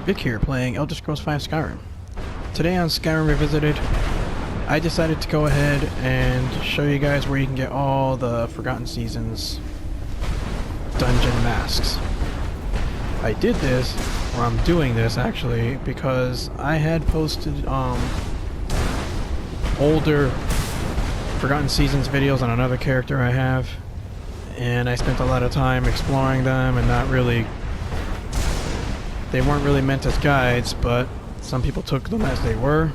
Vic here, playing Elder Scrolls V Skyrim. Today on Skyrim Revisited, I decided to go ahead and show you guys where you can get all the Forgotten Seasons dungeon masks. I did this, or I'm doing this actually, because I had posted older Forgotten Seasons videos on another character I have, and I spent a lot of time exploring them and not really... They weren't really meant as guides, but some people took them as they were.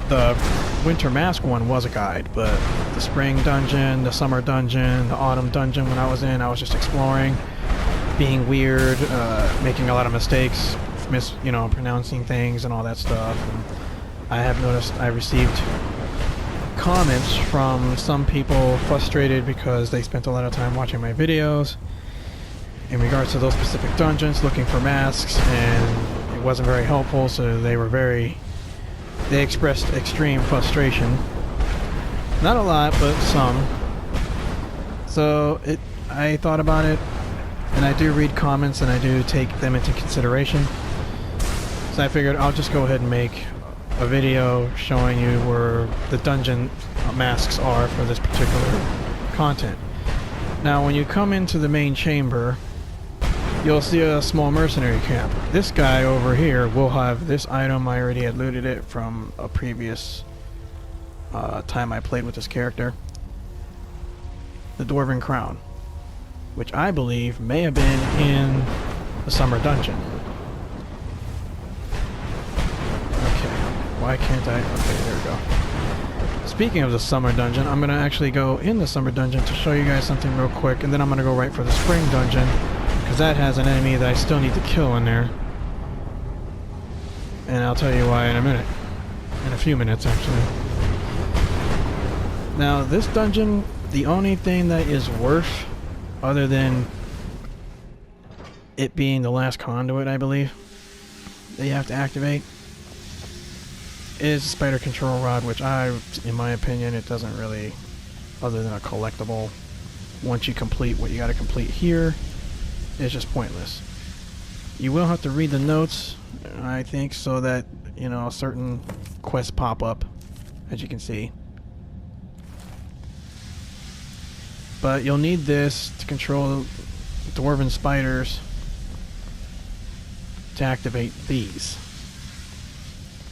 The Winter Mask one was a guide, but the Spring Dungeon, the Summer Dungeon, the Autumn Dungeon when I was in, I was just exploring, being weird, making a lot of mistakes, pronouncing things and all that stuff. And I have noticed I received comments from some people frustrated because they spent a lot of time watching my videos in regards to those specific dungeons, looking for masks, and it wasn't very helpful, so they expressed extreme frustration. Not a lot, but some. So I thought about it, and I do read comments, and I do take them into consideration. So I figured I'll just go ahead and make a video showing you where the dungeon masks are for this particular content. Now, when you come into the main chamber, you'll see a small mercenary camp. This guy over here will have this item. I already had looted it from a previous time I played with this character. The Dwarven Crown, which I believe may have been in the Summer Dungeon. Okay, why can't I? Okay, there we go. Speaking of the Summer Dungeon, I'm going to actually go in the Summer Dungeon to show you guys something real quick, and then I'm going to go right for the Spring Dungeon, because that has an enemy that I still need to kill in there. And I'll tell you why in a minute. In a few minutes, actually. Now, this dungeon, the only thing that is worth, other than it being the last conduit, I believe, that you have to activate, is the Spider Control Rod, which in my opinion, it doesn't really, other than a collectible, once you complete what you got to complete here, it's just pointless. You will have to read the notes, I think, so that, certain quests pop up, as you can see. But you'll need this to control dwarven spiders to activate these.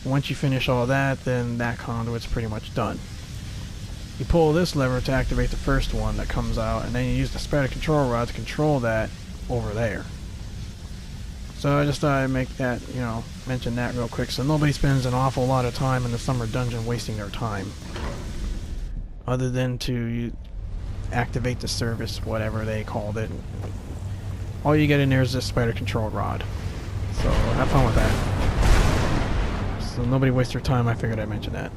Once you finish all that, then that conduit's pretty much done. You pull this lever to activate the first one that comes out, and then you use the Spider Control Rod to control that over there. So I just thought I'd make that, mention that real quick, so nobody spends an awful lot of time in the Summer Dungeon wasting their time. Other than to activate the service, whatever they called it. All you get in there is this Spider Control Rod. So have fun with that. So nobody waste their time, I figured I'd mention that.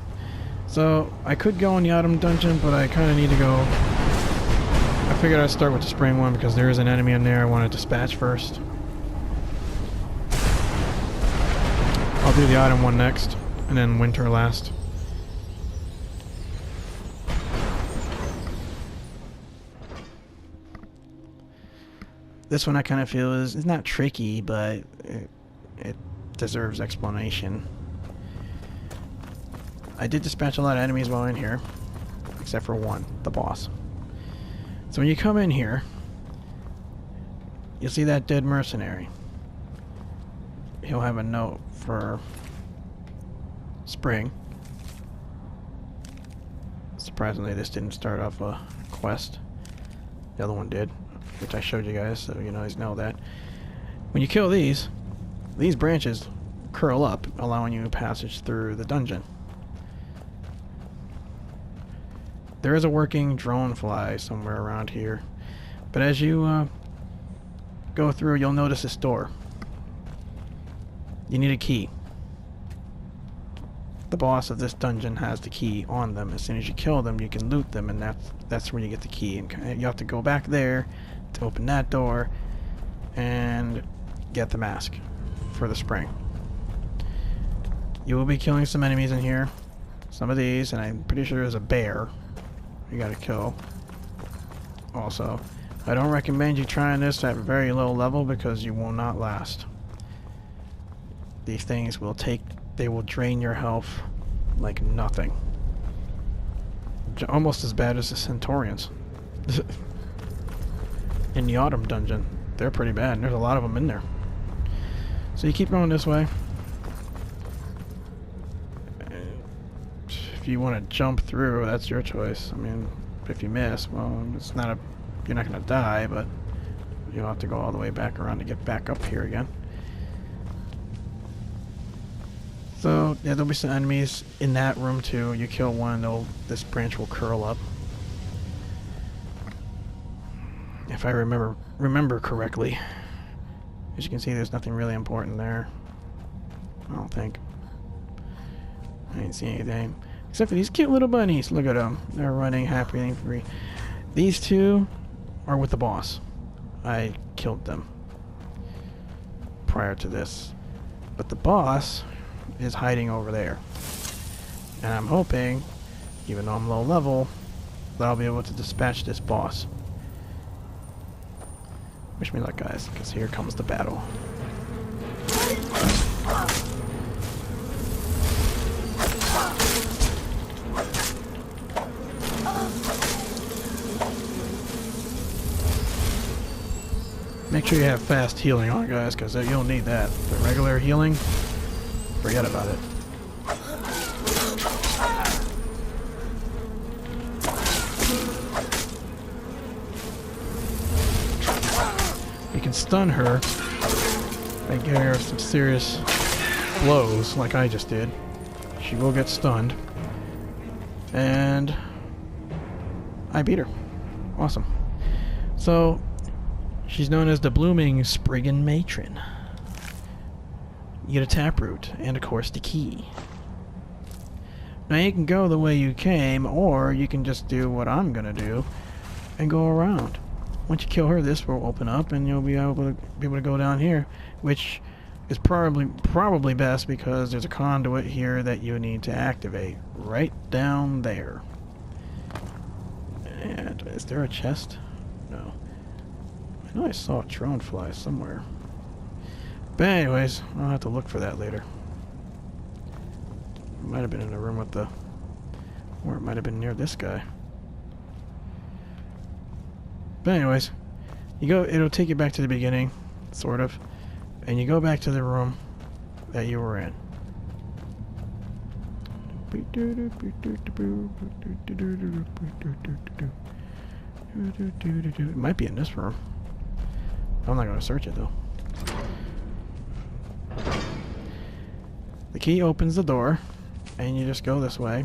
So I could go in the Autumn Dungeon, but I kind of need to go... I figured I'd start with the Spring one because there is an enemy in there I want to dispatch first. I'll do the Autumn one next, and then Winter last. This one I kind of feel is not tricky, but it deserves explanation. I did dispatch a lot of enemies while in here, except for one, the boss. So when you come in here, you'll see that dead mercenary. He'll have a note for Spring. Surprisingly, this didn't start off a quest. The other one did, which I showed you guys, so you guys know that. When you kill these branches curl up, allowing you passage through the dungeon. There is a working drone fly somewhere around here, but as you go through, you'll notice this door. You need a key. The boss of this dungeon has the key on them. As soon as you kill them, you can loot them, and that's where you get the key. And you have to go back there to open that door and get the mask for the Spring. You will be killing some enemies in here. Some of these, and I'm pretty sure there's a bear you gotta kill also. I don't recommend you trying this at a very low level because you will not last. These things will they will drain your health like nothing. Almost as bad as the Centaurians. In the Autumn dungeon. They're pretty bad, and there's a lot of them in there. So you keep going this way. If you want to jump through, that's your choice. I mean, if you miss, well, it's not you're not going to die, but you'll have to go all the way back around to get back up here again. So, yeah, there'll be some enemies in that room too. You kill one, this branch will curl up. If I remember correctly. As you can see, there's nothing really important there. I don't think. I didn't see anything. Except for these cute little bunnies. Look at them. They're running happy and free. These two are with the boss. I killed them prior to this. But the boss is hiding over there. And I'm hoping, even though I'm low level, that I'll be able to dispatch this boss. Wish me luck, guys, because here comes the battle. Make sure you have fast healing on, guys, because you'll need that. The regular healing, forget about it. You can stun her and give her some serious blows, like I just did. She will get stunned. And I beat her. Awesome. So, she's known as the Blooming Spriggan Matron. You get a taproot, and of course the key. Now you can go the way you came, or you can just do what I'm gonna do, and go around. Once you kill her, this will open up, and you'll be able to go down here, which is probably best because there's a conduit here that you need to activate. Right down there. And is there a chest? No. I know I saw a drone fly somewhere. But anyways, I'll have to look for that later. It might have been in the room with the... Or it might have been near this guy. But anyways, it'll take you back to the beginning, sort of. And you go back to the room that you were in. It might be in this room. I'm not going to search it though. The key opens the door, and you just go this way.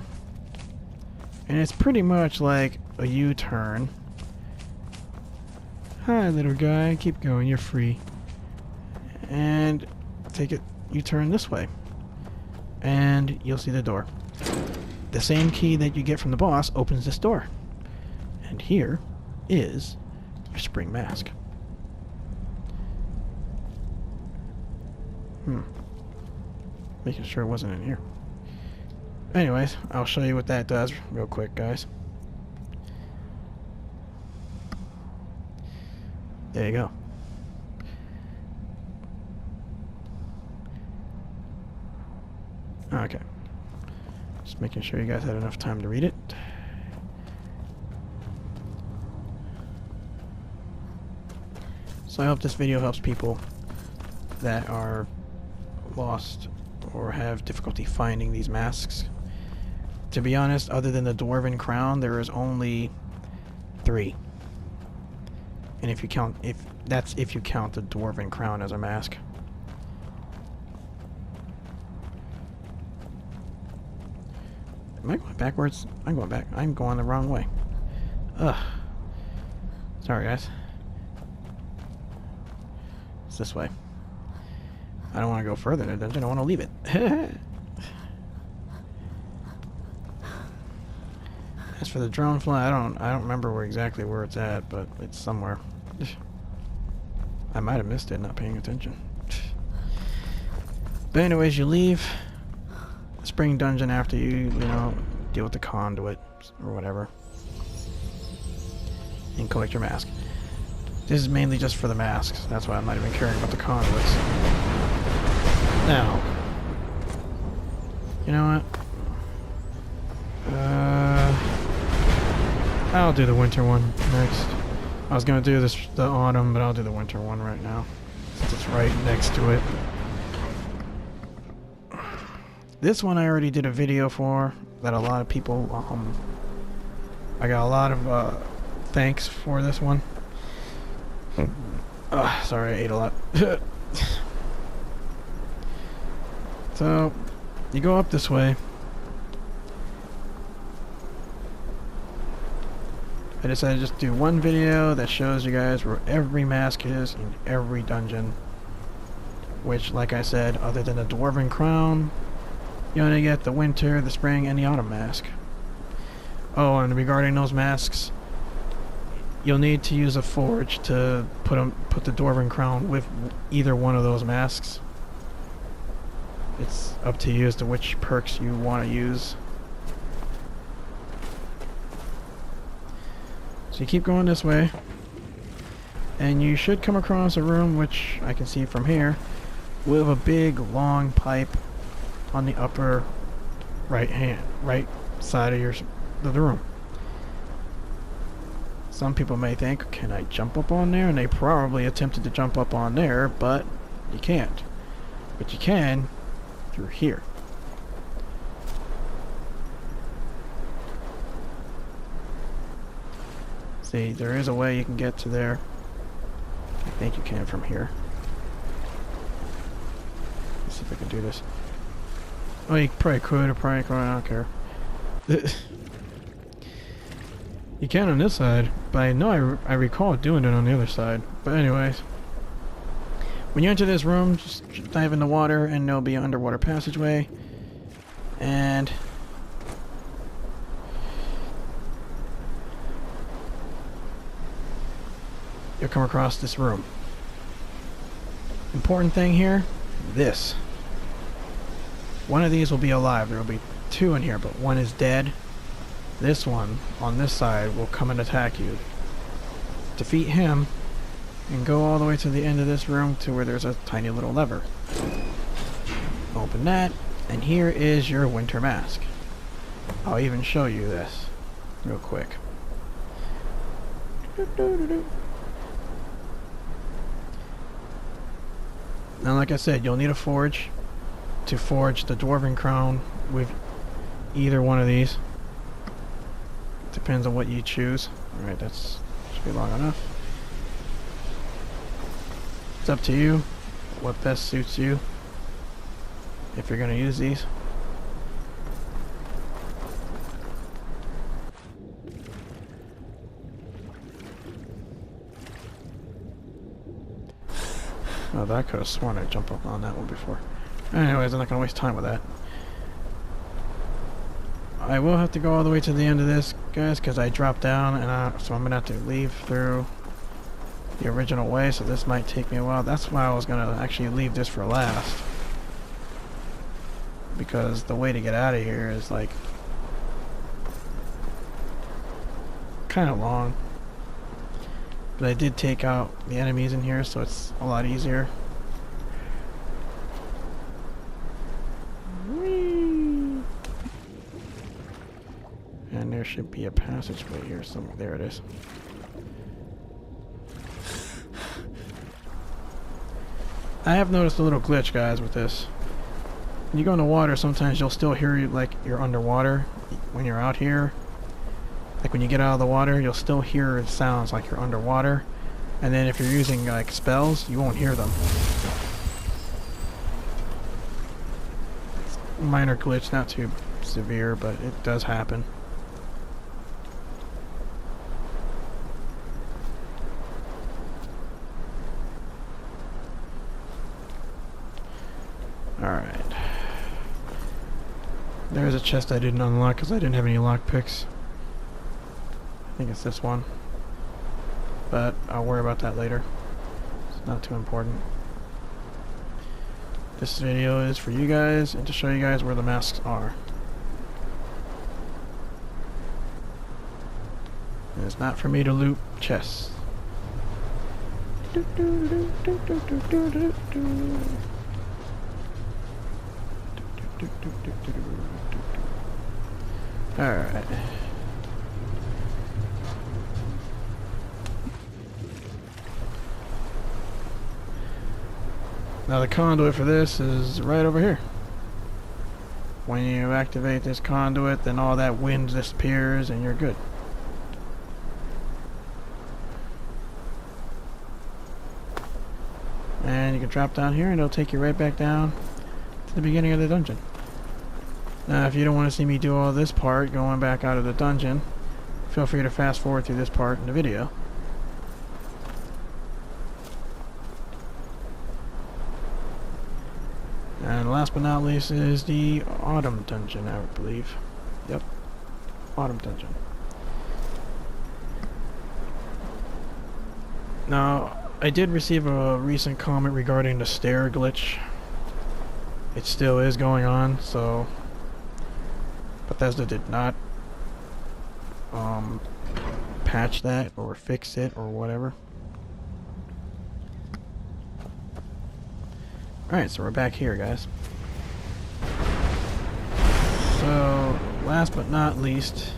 And it's pretty much like a U-turn. Hi, little guy. Keep going. You're free. And you turn this way. And you'll see the door. The same key that you get from the boss opens this door. And here is your spring mask. Making sure it wasn't in here. Anyways, I'll show you what that does real quick, guys. There you go. Okay. Just making sure you guys had enough time to read it. So I hope this video helps people that are lost or have difficulty finding these masks. To be honest, other than the dwarven crown, there is only 3. And if you count the dwarven crown as a mask. Am I going backwards? I'm going back. I'm going the wrong way. Ugh. Sorry, guys. It's this way. I don't want to go further in the dungeon. I want to leave it. As for the drone fly, I don't remember exactly where it's at, but it's somewhere. I might have missed it, not paying attention. But anyways, you leave the spring dungeon after you deal with the conduit or whatever, and collect your mask. This is mainly just for the masks. That's why I'm not even caring about the conduits. Now, you know what? I'll do the winter one next. I was gonna do the autumn, but I'll do the winter one right now, since it's right next to it. This one I already did a video for, that a lot of people, I got a lot of thanks for this one. Sorry, I ate a lot. So, you go up this way. I decided to just do one video that shows you guys where every mask is in every dungeon. Which, like I said, other than the dwarven crown, you only get the winter, the spring, and the autumn mask. Oh, and regarding those masks, you'll need to use a forge to put the dwarven crown with either one of those masks. It's up to you as to which perks you want to use. So you keep going this way, and you should come across a room, which I can see from here, with a big long pipe on the upper right side of the room. Some people may think, can I jump up on there? And they probably attempted to jump up on there, but you can't. But you can through here. See, there is a way you can get to there. I think you can from here. Let's see if I can do this. Oh, you probably could, or probably could, I don't care. You can on this side, but I know I recall doing it on the other side. But anyways, when you enter this room, just dive in the water and there'll be an underwater passageway. And you'll come across this room. Important thing here, this. One of these will be alive. There will be two in here, but one is dead. This one, on this side, will come and attack you. Defeat him, and go all the way to the end of this room to where there's a tiny little lever. Open that, and here is your winter mask. I'll even show you this real quick. Now, like I said, you'll need a forge to forge the dwarven crown with either one of these. Depends on what you choose. Alright, that's should be long enough. It's up to you what best suits you if you're going to use these. Oh, I could have sworn I jumped up on that one before. Anyways, I'm not going to waste time with that. I will have to go all the way to the end of this, guys, because I dropped down, and so I'm going to have to leave through the original way, so this might take me a while. That's why I was going to actually leave this for last. Because the way to get out of here is, like, kind of long. But I did take out the enemies in here, so it's a lot easier. And there should be a passageway here somewhere. There it is. I have noticed a little glitch, guys, with this. When you go in the water, sometimes you'll still hear like you're underwater when you're out here. Like when you get out of the water, you'll still hear sounds like you're underwater. And then if you're using like spells, you won't hear them. It's a minor glitch, not too severe, but it does happen. Alright. There's a chest I didn't unlock because I didn't have any lockpicks. I think it's this one. But I'll worry about that later. It's not too important. This video is for you guys and to show you guys where the masks are. And it's not for me to loot chests. Alright. Now the conduit for this is right over here. When you activate this conduit, then all that wind disappears and you're good. And you can drop down here and it'll take you right back down to the beginning of the dungeon. Now if you don't want to see me do all this part going back out of the dungeon, feel free to fast forward through this part in the video. And last but not least is the autumn dungeon, I believe. Yep, autumn dungeon. Now, I did receive a recent comment regarding the stair glitch. It still is going on, so Bethesda did not patch that or fix it or whatever. Alright, so we're back here, guys. So, last but not least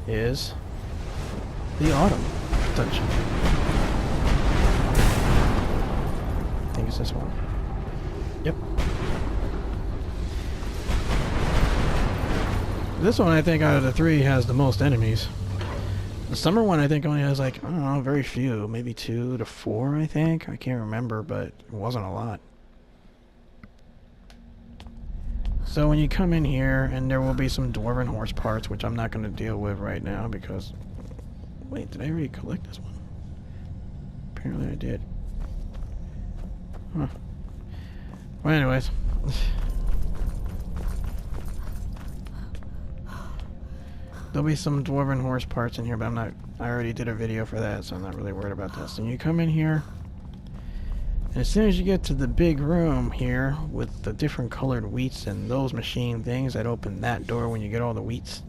is the autumn dungeon. I think it's this one. Yep. This one, I think, out of the three has the most enemies. The summer one, I think, only has, like, I don't know, very few. Maybe 2 to 4, I think. I can't remember, but it wasn't a lot. So when you come in here, and there will be some dwarven horse parts, which I'm not going to deal with right now, because... Wait, did I already collect this one? Apparently I did. Huh. Well, anyways. There'll be some dwarven horse parts in here, but I already did a video for that, so I'm not really worried about that. So you come in here, and as soon as you get to the big room here with the different colored wheats and those machine things that open that door when you get all the wheats,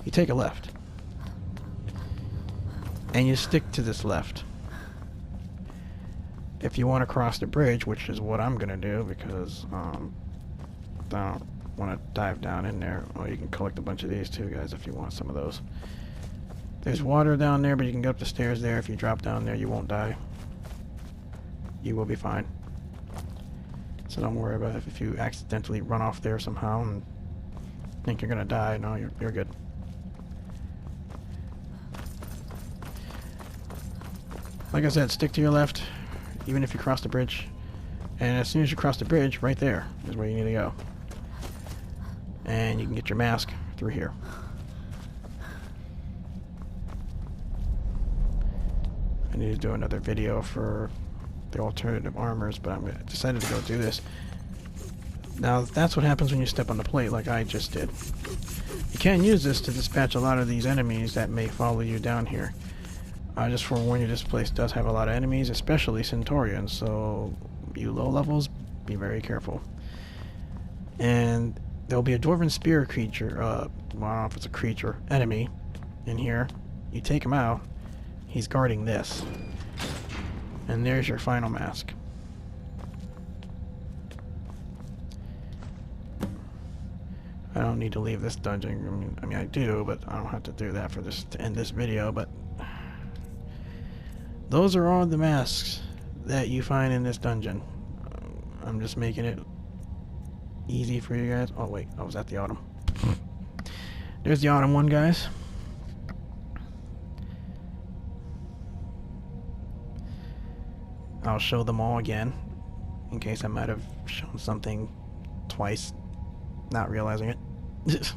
you take a left. And you stick to this left. If you want to cross the bridge, which is what I'm going to do because I don't want to dive down in there. Oh, you can collect a bunch of these too, guys, if you want some of those. There's water down there, but you can go up the stairs there. If you drop down there, you won't die. You will be fine. So don't worry about it if you accidentally run off there somehow and think you're gonna die. No, you're good. Like I said, stick to your left, even if you cross the bridge. And as soon as you cross the bridge, right there is where you need to go. And you can get your mask through here. I need to do another video for the alternative armors, but I decided to go do this. Now, that's what happens when you step on the plate like I just did. You can use this to dispatch a lot of these enemies that may follow you down here. Just forewarn you, this place does have a lot of enemies, especially Centaurians, so you low levels, be very careful. And there'll be a dwarven spear creature, well, I don't know if it's a creature, enemy, in here. You take him out, he's guarding this. And there's your final mask. I don't need to leave this dungeon. I mean, I do, but I don't have to do that for this to end this video, but those are all the masks that you find in this dungeon. I'm just making it easy for you guys. Oh wait, I was at the autumn. There's the autumn one, guys. I'll show them all again, in case I might have shown something twice, not realizing it.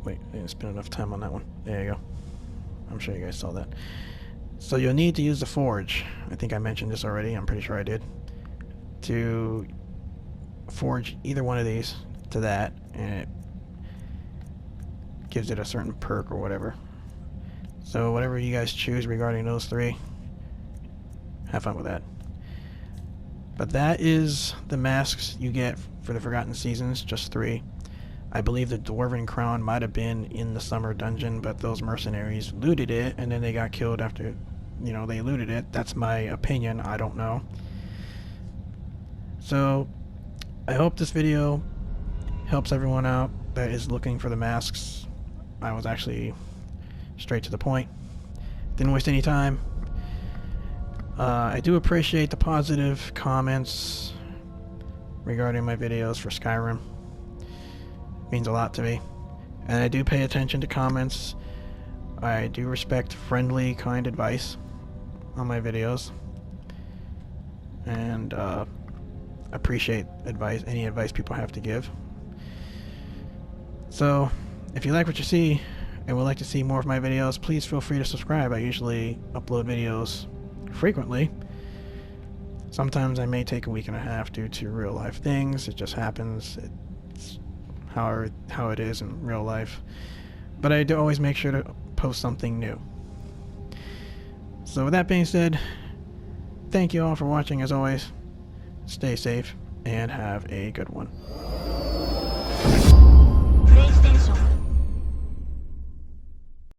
Wait, I didn't spend enough time on that one. There you go. I'm sure you guys saw that. So you'll need to use the forge. I think I mentioned this already. I'm pretty sure I did. To forge either one of these to that, and it gives it a certain perk or whatever. So whatever you guys choose regarding those three, have fun with that. But that is the masks you get for the Forgotten Seasons, just 3. I believe the dwarven crown might have been in the summer dungeon, but those mercenaries looted it, and then they got killed after, you know, they looted it. That's my opinion. I don't know. So, I hope this video helps everyone out that is looking for the masks. I was actually straight to the point. Didn't waste any time. I do appreciate the positive comments regarding my videos for Skyrim. Means a lot to me. And I do pay attention to comments. I do respect friendly, kind advice on my videos. And appreciate advice, any advice people have to give. So, if you like what you see and would like to see more of my videos, please feel free to subscribe. I usually upload videos frequently. Sometimes I may take a week and a half due to real life things. It just happens. It's how it is in real life. But I do always make sure to post something new. So with that being said, thank you all for watching as always. Stay safe and have a good one.